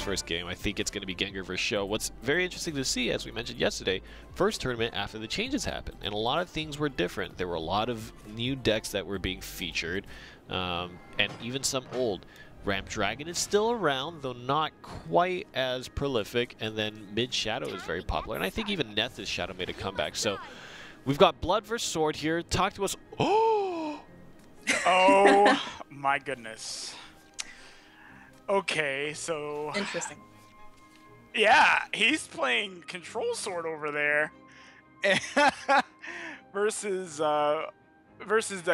First game, I think it's going to be Gengur versus Show. What's very interesting to see, as we mentioned yesterday, first tournament after the changes happened, and a lot of things were different. There were a lot of new decks that were being featured, and even some old. Ramp Dragon is still around, though not quite as prolific, and then Mid Shadow is very popular, and I think even Neth's Shadow made a comeback. So we've got Blood versus Sword here. Talk to us. Oh my goodness. Okay, so interesting. Yeah, he's playing Control Sword over there, versus I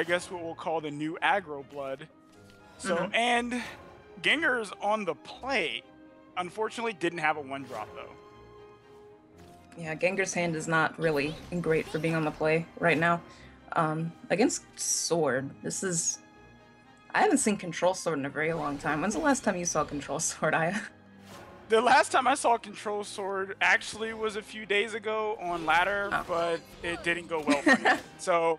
guess what we'll call the new aggro Blood. So and Gengur's on the plate. Unfortunately, didn't have a 1-drop though. Yeah, Gengur's hand is not really great for being on the play right now. Against Sword, this is. I haven't seen Control Sword in a very long time. When's the last time you saw Control Sword, Aya? The last time I saw Control Sword actually was a few days ago on ladder, but it didn't go well for me. So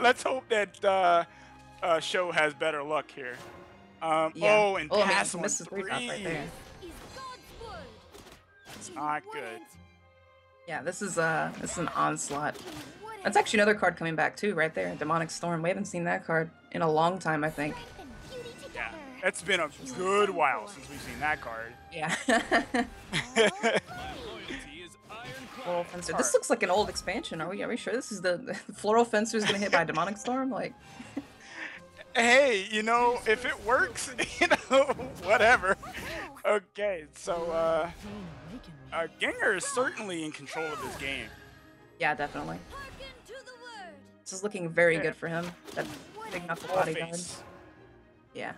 let's hope that Show has better luck here. Yeah. Oh, and pass man, on misses 3. Right there. It's not good. Yeah, this is an onslaught. That's actually another card coming back too, right there. Demonic Storm. We haven't seen that card in a long time, I think. Yeah, it's been a good while since we've seen that card. Yeah. Floral Fencer. This looks like an old expansion. Are we sure this is the Floral Fencer is gonna hit by a Demonic Storm? Like. Hey, you know, if it works, you know, whatever. Okay, so Gengur is certainly in control of this game. Yeah, definitely. This is looking very good for him. That big knuckle bodyguard. Yeah.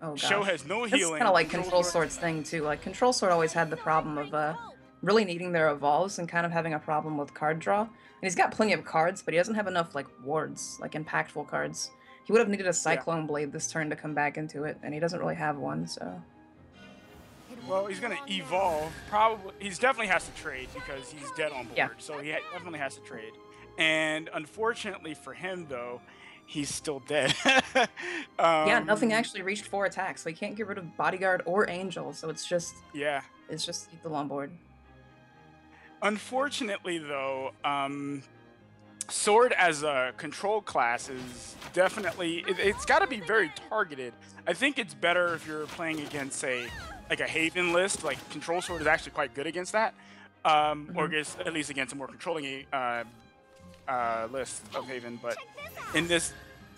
Oh gosh. Show has no healing. It's kind of like Control Sword's thing too. Like Control Sword always had the problem of really needing their evolves and kind of having a problem with card draw. And he's got plenty of cards, but he doesn't have enough like wards, like impactful cards. He would have needed a Cyclone Blade this turn to come back into it, and he doesn't really have one. So. Well, he's gonna evolve. Probably, he definitely has to trade because he's dead on board. Yeah. So he definitely has to trade. And unfortunately for him, though, he's still dead. Yeah, nothing actually reached 4 attacks, so he can't get rid of Bodyguard or Angel. So it's just it's just lethal on board. Unfortunately, though, Sword as a control class is definitely it's got to be very targeted. I think it's better if you're playing against, say, like a Haven list. Like Control Sword is actually quite good against that, or at least against a more controlling list of Haven. But in this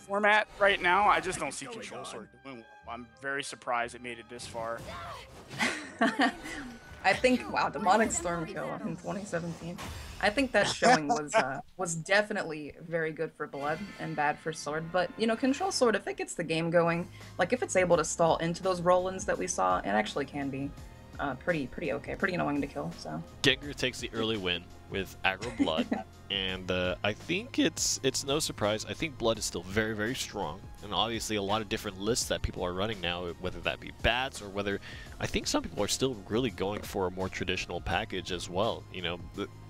format right now, I just don't see Control Sword doing well. I'm very surprised it made it this far. I think, wow, Demonic Storm kill in 2017. I think that showing was definitely very good for Blood and bad for Sword. But, you know, Control Sword, if it gets the game going, like if it's able to stall into those roll-ins that we saw, it actually can be pretty okay, pretty annoying to kill. So Gengur takes the early win with aggro Blood, and I think it's no surprise. I think Blood is still very, very strong, and obviously a lot of different lists that people are running now, whether that be bats or whether I think some people are still really going for a more traditional package as well. You know,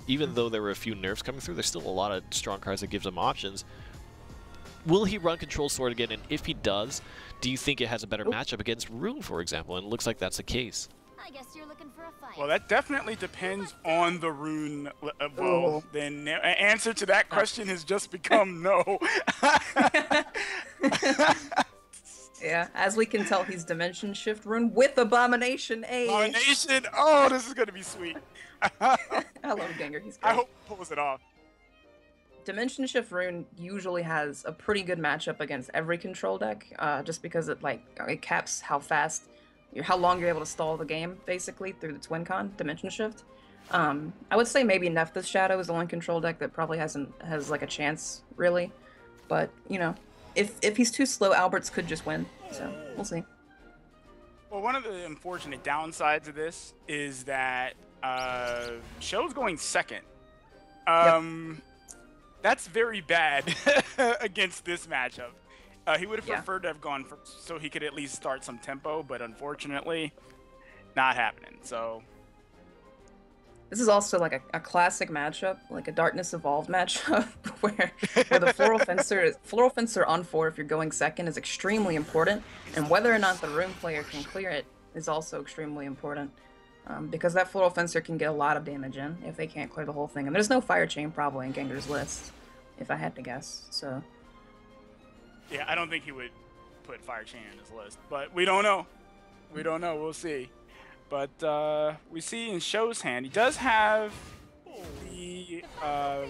even though there were a few nerfs coming through, there's still a lot of strong cards that gives him options. Will he run Control Sword again? And if he does, do you think it has a better matchup against Rune, for example? And it looks like that's the case. I guess you're looking for a fight. Well, that definitely depends on the Rune. Well, then answer to that question has just become no. Yeah, as we can tell, he's Dimension Shift Rune with Abomination. Abomination! Oh, this is going to be sweet. I love Gengur. He's great. I hope he pulls it off. Dimension Shift Rune usually has a pretty good matchup against every control deck, just because it caps how long you're able to stall the game, basically, through the Twin Con, Dimension Shift. I would say maybe Neth's Shadow is the one control deck that probably has like a chance, really. But, you know, if he's too slow, Alberts could just win, so we'll see. Well, one of the unfortunate downsides of this is that Show's going second. That's very bad against this matchup. He would have preferred to have gone first so he could at least start some tempo, but unfortunately, not happening. So This is also like a classic matchup, like a Darkness Evolved matchup, where the Floral Fencer on 4 if you're going second is extremely important, and whether or not the Rune player can clear it is also extremely important, because that Floral Fencer can get a lot of damage in if they can't clear the whole thing. And there's no Fire Chain probably in Gengur's list, if I had to guess. So yeah, I don't think he would put Fire Chain in his list, but we don't know. We don't know. We'll see. But we see in Show's hand, he does have the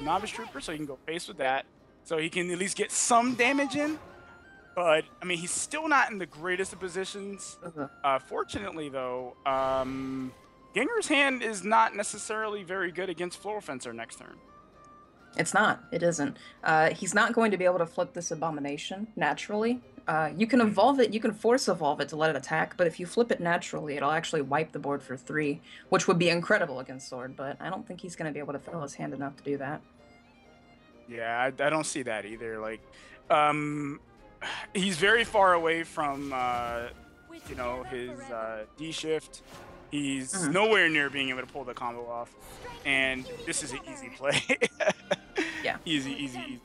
Novice Trooper, so he can go face with that. So he can at least get some damage in. But, I mean, he's still not in the greatest of positions. Fortunately, though, Gengur's hand is not necessarily very good against Floral Fencer next turn. it's not. It isn't. He's not going to be able to flip this Abomination naturally. You can evolve it, you can force evolve it to let it attack, but if you flip it naturally, it'll actually wipe the board for 3, which would be incredible against Sword, but I don't think he's going to be able to fill his hand enough to do that. Yeah, I don't see that either. Like, he's very far away from, you know, his D-shift. He's nowhere near being able to pull the combo off, and this is an easy play. Yeah. Easy, easy, easy.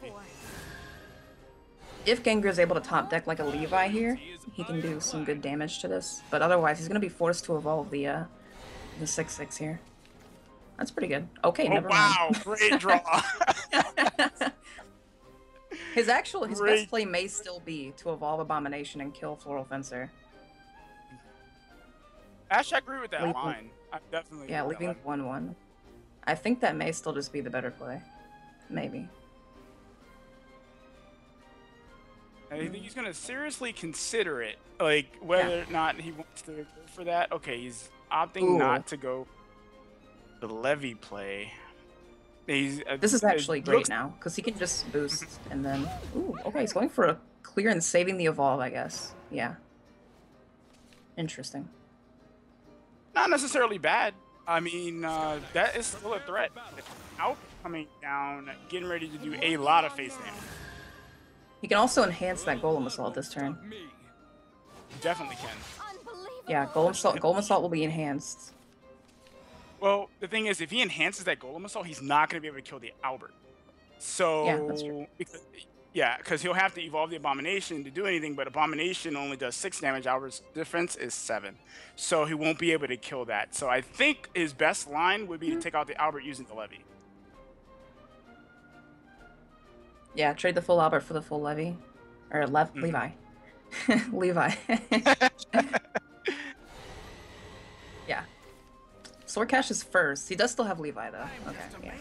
If Gengur is able to top deck like a Levi here, he can do some good damage to this. But otherwise, he's going to be forced to evolve the 6/6 here. That's pretty good. Okay, never mind. Wow, great draw. His best play may still be to evolve Abomination and kill Floral Fencer. Ash, I agree with that line. I definitely agree with leaving 1/1. I think that may still just be the better play. Maybe. I think he's going to seriously consider it, like whether or not he wants to go for that. Okay, he's opting not to go the Levy play. This is actually great now, because he can just boost and then... Ooh, okay, he's going for a clear and saving the evolve, I guess. Yeah. Interesting. Not necessarily bad. I mean, that is still a threat. Out coming down, getting ready to do a lot of face damage. He can also enhance that Golem Assault this turn. Definitely can. Yeah, Golem Assault will be enhanced. Well, the thing is, if he enhances that Golem Assault, he's not going to be able to kill the Albert. So, yeah, that's true. Because he'll have to evolve the Abomination to do anything, but Abomination only does 6 damage. Albert's defense is 7. So he won't be able to kill that. So I think his best line would be to take out the Albert using the Levy. Yeah, trade the full Albert for the full Levy. Or Levi. Levi. Yeah. Sword Cash is first. He does still have Levi though. Okay, yeah.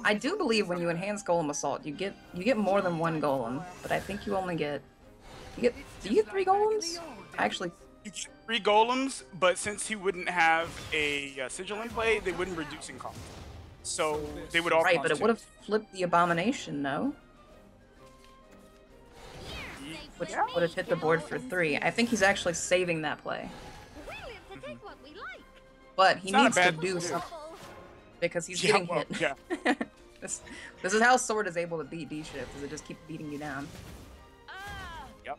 I do believe when you enhance Golem Assault, you get more than 1 Golem, but I think you only get... do you get 3 Golems? Actually... You get 3 Golems, but since he wouldn't have a Sigil in play, they wouldn't reduce in cost. So they would all Right, but it would have flipped the Abomination, no? Which would have hit the board for 3. I think he's actually saving that play. But he needs to do something. Because he's getting hit. Yeah. This is how Sword is able to beat D-Shift, is it just keep beating you down. Yep.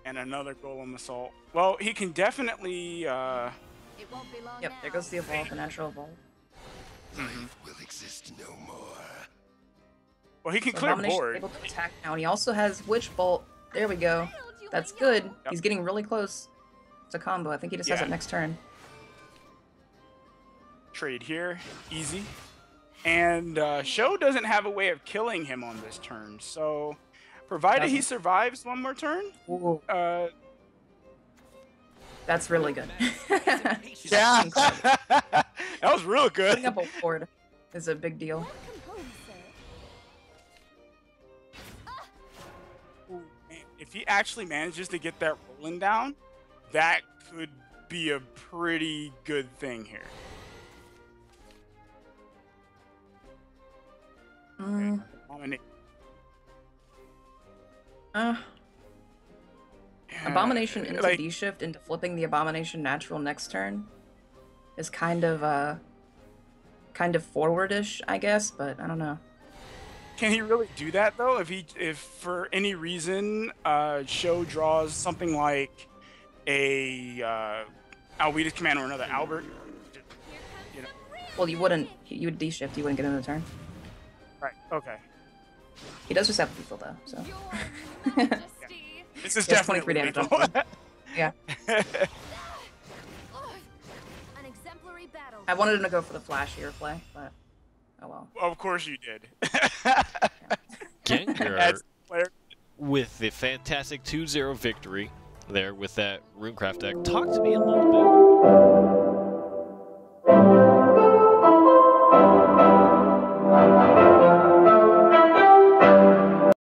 And another Golem Assault. Well, he can definitely... Yep, there goes the Evolve, the natural Evolve. Will exist no more. Well, he can clear board. Able to attack now, and he also has Witch Bolt. There we go. That's good. Yep. He's getting really close to combo. I think he just has it next turn. Trade here, easy. And Show doesn't have a way of killing him on this turn, so provided he survives one more turn, that's really good. Yeah, that was real good. Putting up a board is a big deal. Ooh, man. If he actually manages to get that rolling down, that could be a pretty good thing here. Abomination into D-Shift into flipping the Abomination natural next turn is kind of forwardish, I guess, but I don't know. Can he really do that though? If for any reason Show draws something like a Albeda's command or another Albert. You know. Well, you would D-shift, you wouldn't get in the turn. Right. Okay. He does just have lethal though, so. This is He has definitely 23 damage lethal. on him. Yeah. An exemplary battle. I wanted him to go for the flashier play, but oh well. Of course you did. Gengur That's player. with the fantastic 2-0 victory there with that Runecraft deck. Talk to me a little bit.